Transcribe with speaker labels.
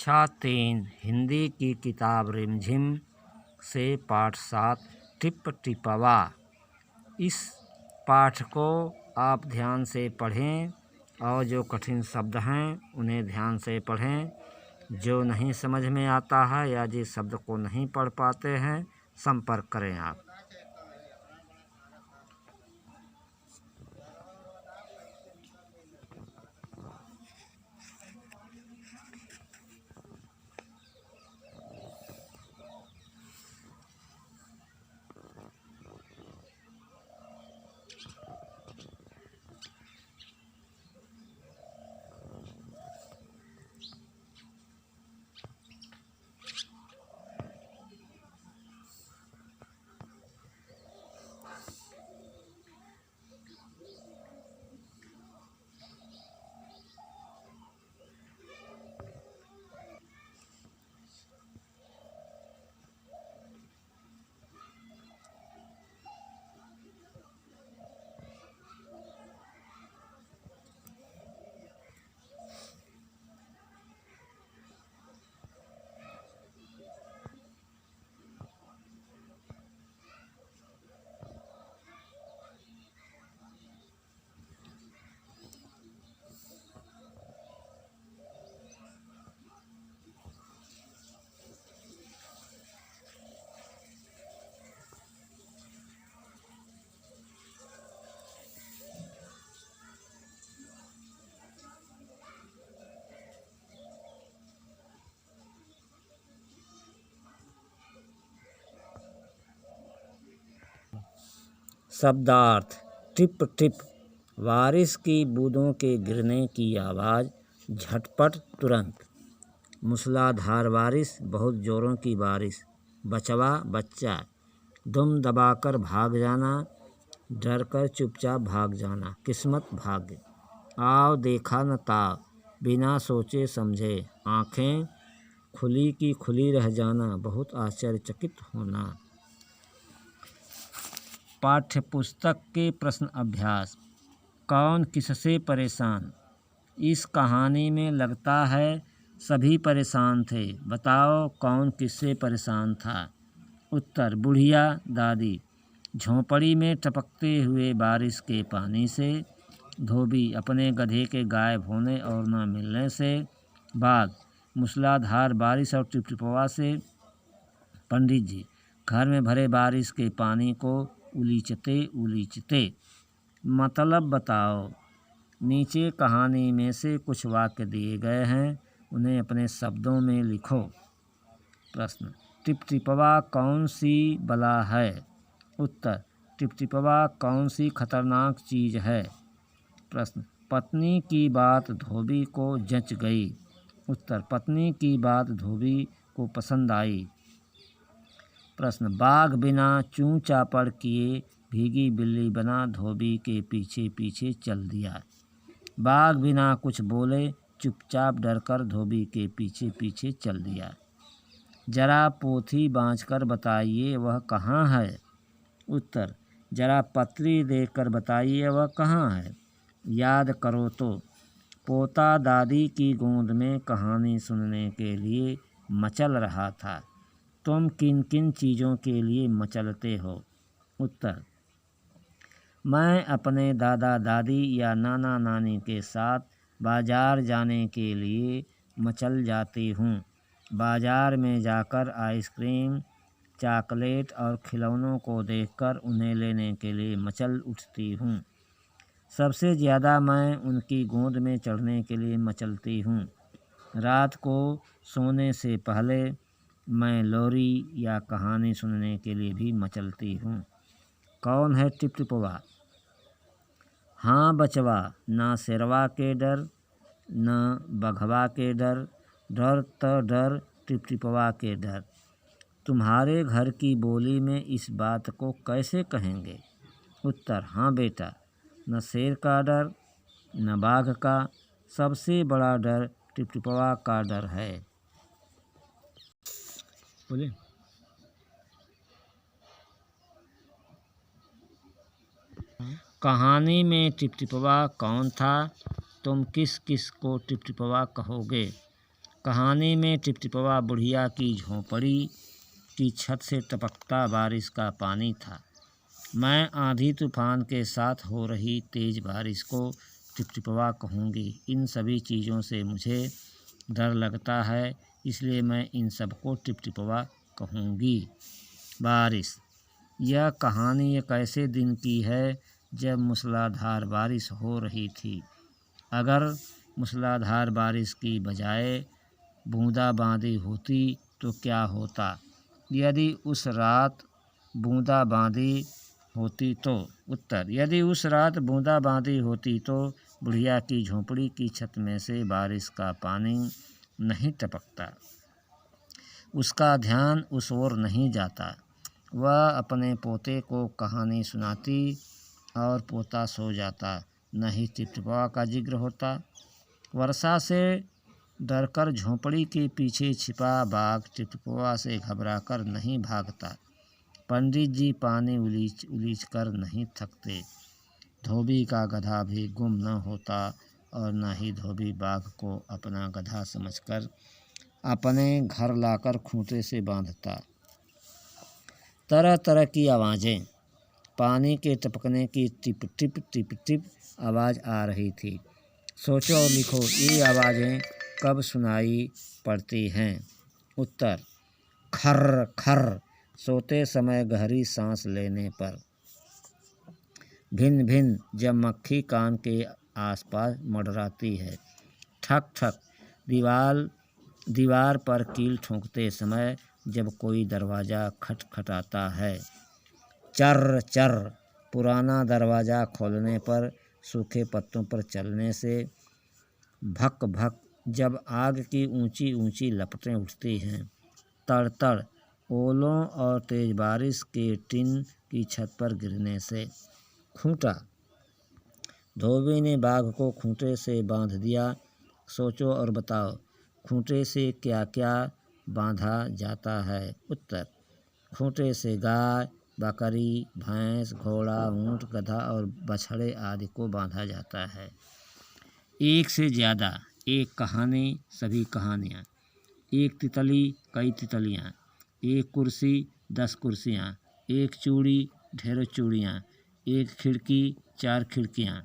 Speaker 1: कक्षा 3 हिंदी की किताब रिमझिम से पाठ 7 टिप टिपवा। इस पाठ को आप ध्यान से पढ़ें और जो कठिन शब्द हैं उन्हें ध्यान से पढ़ें। जो नहीं समझ में आता है या जिस शब्द को नहीं पढ़ पाते हैं संपर्क करें आप। शब्दार्थ। टिप टिप बारिश की बूंदों के गिरने की आवाज़, झटपट, तुरंत। मूसलाधार बारिश, बहुत जोरों की बारिश। बचवा, बच्चा। दुम दबाकर भाग जाना, डर कर चुपचाप भाग जाना। किस्मत, भाग्य। आव देखा न ताव, बिना सोचे समझे। आँखें खुली की खुली रह जाना, बहुत आश्चर्यचकित होना। पाठ्यपुस्तक के प्रश्न अभ्यास। कौन किससे परेशान? इस कहानी में लगता है सभी परेशान थे। बताओ कौन किससे परेशान था? उत्तर, बुढ़िया दादी। झोंपड़ी में टपकते हुए बारिश के पानी से। धोबी, अपने गधे के गायब होने और न मिलने से। बाघ, मूसलाधार बारिश और टिपटिपवा से। पंडित जी, घर में भरे बारिश के पानी को उलीचते उलीचते। मतलब बताओ। नीचे कहानी में से कुछ वाक्य दिए गए हैं, उन्हें अपने शब्दों में लिखो। प्रश्न, टिपटिपवा कौन सी बला है? उत्तर, टिपटिपवा कौन सी खतरनाक चीज़ है? प्रश्न, पत्नी की बात धोबी को जच गई। उत्तर, पत्नी की बात धोबी को पसंद आई। प्रश्न, बाघ बिना चूं चापड़ किए भीगी बिल्ली बना धोबी के पीछे पीछे चल दिया। बाघ बिना कुछ बोले चुपचाप डरकर धोबी के पीछे पीछे चल दिया। जरा पोथी बाँचकर बताइए वह कहाँ है? उत्तर, जरा पत्री देखकर बताइए वह कहाँ है? याद करो तो। पोता दादी की गोद में कहानी सुनने के लिए मचल रहा था। तुम किन किन चीज़ों के लिए मचलते हो? उत्तर, मैं अपने दादा दादी या नाना नानी के साथ बाज़ार जाने के लिए मचल जाती हूँ। बाज़ार में जाकर आइसक्रीम, चॉकलेट और खिलौनों को देखकर उन्हें लेने के लिए मचल उठती हूँ। सबसे ज़्यादा मैं उनकी गोद में चढ़ने के लिए मचलती हूँ। रात को सोने से पहले मैं लोरी या कहानी सुनने के लिए भी मचलती हूँ। कौन है टिपटिपवा? हाँ बचवा, ना शेरवा के डर न बघवा के डर, डर तो डर टिपटिपवा के डर। तुम्हारे घर की बोली में इस बात को कैसे कहेंगे? उत्तर, हाँ बेटा, न शेर का डर न बाघ का, सबसे बड़ा डर टिपटिपवा का डर है। बोले कहानी में टिपटिपवा कौन था? तुम किस किस को टिपटिपवा कहोगे? कहानी में टिपटिपवा बुढ़िया की झोंपड़ी की छत से टपकता बारिश का पानी था। मैं आंधी तूफान के साथ हो रही तेज़ बारिश को टिपटिपवा कहूँगी। इन सभी चीज़ों से मुझे डर लगता है, इसलिए मैं इन सबको टिपटिपवा कहूँगी। बारिश। यह कहानी एक ऐसे दिन की है जब मूसलाधार बारिश हो रही थी। अगर मूसलाधार बारिश की बजाय बूंदाबांदी होती तो क्या होता? यदि उस रात बूंदाबांदी होती तो उत्तर, यदि उस रात बूंदाबांदी होती तो बुढ़िया की झोंपड़ी की छत में से बारिश का पानी नहीं टपकता, उसका ध्यान उस ओर नहीं जाता। वह अपने पोते को कहानी सुनाती और पोता सो जाता, न ही टिपटिपवा का जिक्र होता। वर्षा से डरकर झोंपड़ी के पीछे छिपा बाघ टिपटिपवा से घबराकर नहीं भागता। पंडित जी पानी उलीच कर नहीं थकते। धोबी का गधा भी गुम न होता और न ही धोबी बाघ को अपना गधा समझकर अपने घर लाकर खूंटे से बांधता। तरह तरह की आवाज़ें, पानी के टपकने की टिप टिप टिप टिप आवाज़ आ रही थी। सोचो और लिखो, ये आवाज़ें कब सुनाई पड़ती हैं? उत्तर, खर्र खर्र, सोते समय गहरी सांस लेने पर। भिन भिन, जब मक्खी कान के आसपास मंडराती है। ठक ठक, दीवार पर कील ठोंकते समय जब कोई दरवाज़ा खटखटाता है। चर्र चर्र, पुराना दरवाज़ा खोलने पर सूखे पत्तों पर चलने से। भक भक, जब आग की ऊंची ऊंची लपटें उठती हैं। तड़ तड़, ओलों और तेज़ बारिश के टिन की छत पर गिरने से। खूंटा। धोबी ने बाघ को खूंटे से बांध दिया। सोचो और बताओ, खूंटे से क्या क्या बांधा जाता है? उत्तर, खूंटे से गाय, बकरी, भैंस, घोड़ा, ऊंट, गधा और बछड़े आदि को बांधा जाता है। एक से ज़्यादा, एक कहानी, सभी कहानियाँ। एक तितली, कई तितलियाँ। एक कुर्सी, 10 कुर्सियाँ। एक चूड़ी, ढेरों चूड़ियाँ। एक खिड़की, 4 खिड़कियाँ।